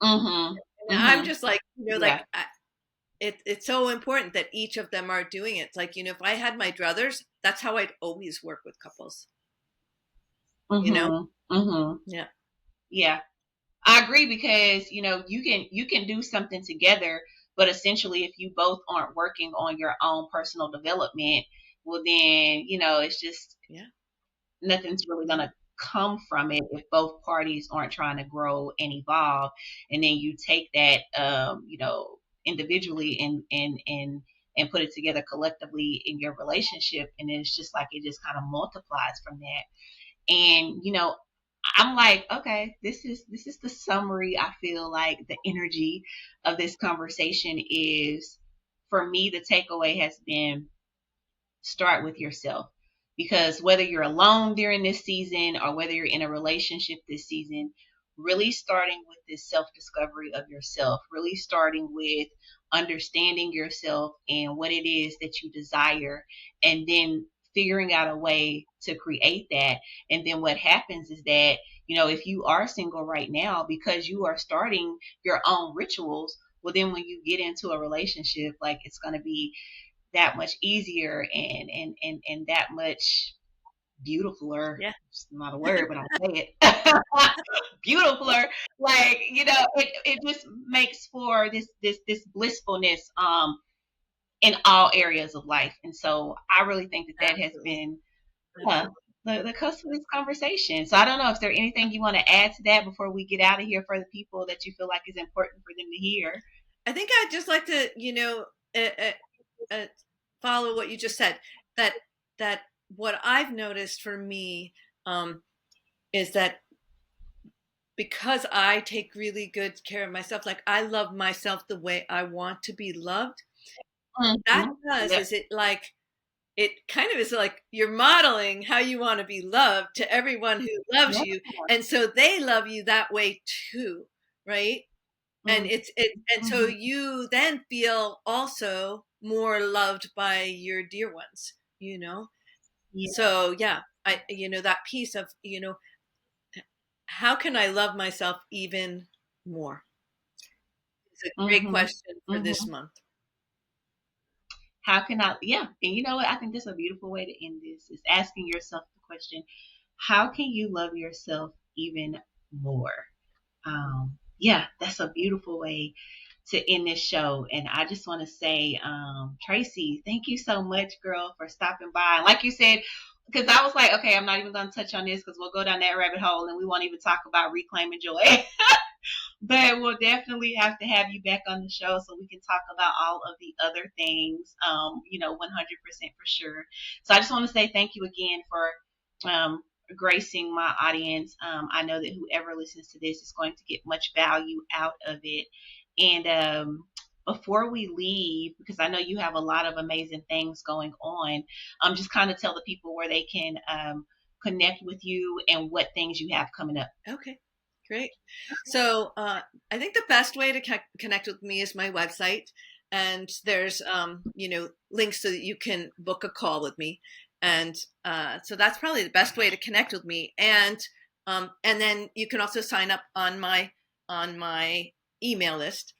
S1: Mhm.
S2: And I'm
S1: Mhm.
S2: just like,
S1: Yeah.
S2: it's so important that each of them are doing it. It's like, if I had my druthers, that's how I'd always work with couples, you know?
S1: Mhm. Mhm.
S2: Yeah.
S1: Yeah. I agree because you can do something together, but essentially if you both aren't working on your own personal development, well then it's just
S2: Yeah.
S1: nothing's really going to come from it if both parties aren't trying to grow and evolve. And then you take that individually and put it together collectively in your relationship, and then it's just like it just kind of multiplies from that. And I'm like, okay, this is the summary. I feel like the energy of this conversation is, for me, the takeaway has been start with yourself, because whether you're alone during this season or whether you're in a relationship this season, really starting with this self discovery of yourself, really starting with understanding yourself and what it is that you desire, and then figuring out a way to create that. And then what happens is that if you are single right now, because you are starting your own rituals, well then when you get into a relationship, like it's going to be that much easier and that much beautifuler.
S2: Yeah.
S1: It's not a word, but I'll say it. Beautifuler. Like, it just makes for this blissfulness in all areas of life. And so I really think that has
S2: Absolutely.
S1: been uh,
S2: Absolutely.
S1: the crux of this conversation. So I don't know if there anything you want to add to that before we get out of here for the people that you feel like is important for them to hear.
S2: I think I'd just like to, uh, uh, uh, follow what you just said. That that what I've noticed for me, is that because I take really good care of myself, like I love myself the way I want to be loved. That
S1: Mm-hmm.
S2: does
S1: Yep.
S2: is it like it kind of is like you're modeling how you want to be loved to everyone who loves
S1: Yep.
S2: you, and so they love you that way too, right? And
S1: Mm-hmm.
S2: and so you then feel also more loved by your dear ones,
S1: Yeah.
S2: so yeah, I that piece of how can I love myself even more? It's a great
S1: Mm-hmm.
S2: question for this
S1: Mm-hmm.
S2: month.
S1: How can I, yeah. And you know what? I think that's a beautiful way to end this, is asking yourself the question, how can you love yourself even more? Yeah, that's a beautiful way to end this show. And I just want to say, Tracy, thank you so much, girl, for stopping by. Like you said, because I was like, okay, I'm not even going to touch on this because we'll go down that rabbit hole and we won't even talk about reclaiming joy. But we'll definitely have to have you back on the show so we can talk about all of the other things, 100% for sure. So I just want to say thank you again for gracing my audience. I know that whoever listens to this is going to get much value out of it. And before we leave, because I know you have a lot of amazing things going on, just kind of tell the people where they can connect with you and what things you have coming up.
S2: Okay, great. So I think the best way to connect with me is my website, and there's links so that you can book a call with me, and so that's probably the best way to connect with me. And then you can also sign up on my email list.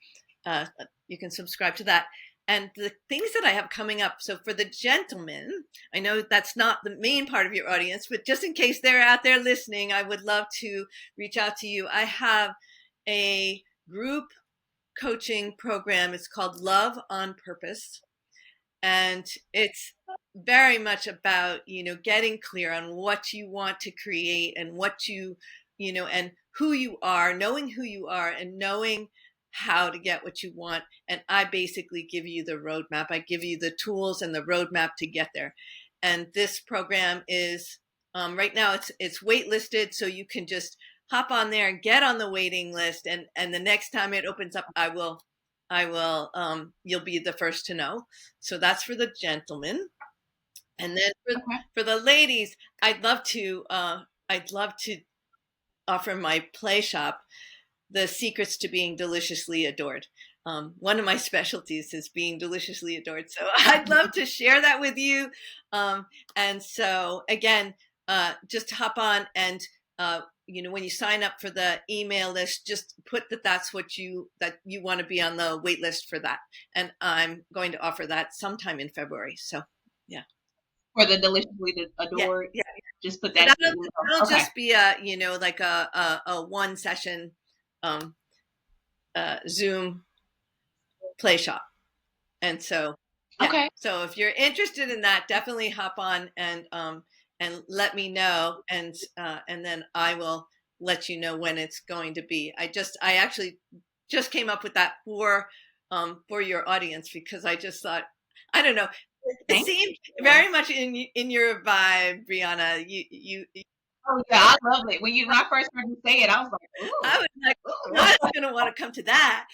S2: You can subscribe to that. And the things that I have coming up. So for the gentlemen, I know that's not the main part of your audience, but just in case they're out there listening, I would love to reach out to you. I have a group coaching program. It's called Love on Purpose. And it's very much about, getting clear on what you want to create and and who you are, knowing who you are and knowing how to get what you want. And I basically give you the roadmap. I give you the tools and the roadmap to get there. And this program is right now it's waitlisted, so you can just hop on there and get on the waiting list. And the next time it opens up, I will you'll be the first to know. So that's for the gentlemen. And then for the ladies, I'd love to offer my play shop, The Secrets to Being Deliciously Adored. One of my specialties is being deliciously adored. So I'd love to share that with you. And so again, just hop on and, when you sign up for the email list, just put that you want to be on the wait list for that. And I'm going to offer that sometime in February. So, yeah.
S1: For the deliciously adored,
S2: yeah.
S1: Just put that.
S2: That'll just be like a one session Zoom play shop. And so, yeah.
S1: Okay.
S2: So if you're interested in that, definitely hop on and let me know, and then I will let you know when it's going to be. I actually just came up with that for your audience, because I just thought, I don't know, it seemed very much in your vibe, Brianna. You
S1: Oh yeah, I love it. When I first heard you say it, I was like, ooh.
S2: I was like, I was going to want to come to that.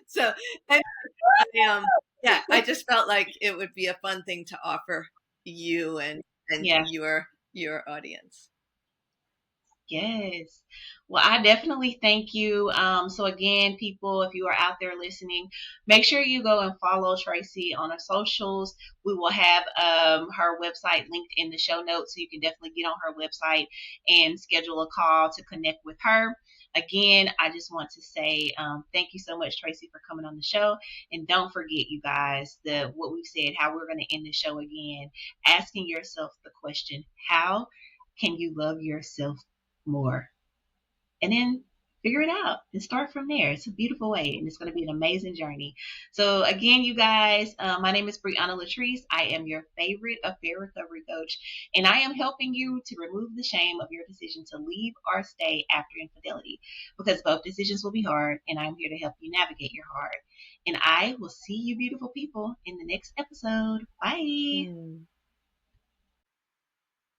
S2: So, I just felt like it would be a fun thing to offer you and your audience.
S1: Yes. Well, I definitely thank you. So again, people, if you are out there listening, make sure you go and follow Tracy on her socials. We will have her website linked in the show notes, so you can definitely get on her website and schedule a call to connect with her. Again, I just want to say thank you so much, Tracy, for coming on the show. And don't forget, you guys, what we've said, how we're going to end the show again, asking yourself the question, how can you love yourself more, and then figure it out and start from there. It's a beautiful way, and it's going to be an amazing journey. So again, you guys, my name is Brianna Latrice. I am your favorite affair recovery coach, and I am helping you to remove the shame of your decision to leave or stay after infidelity, because both decisions will be hard, and I'm here to help you navigate your heart. And I will see you beautiful people in the next episode. Bye.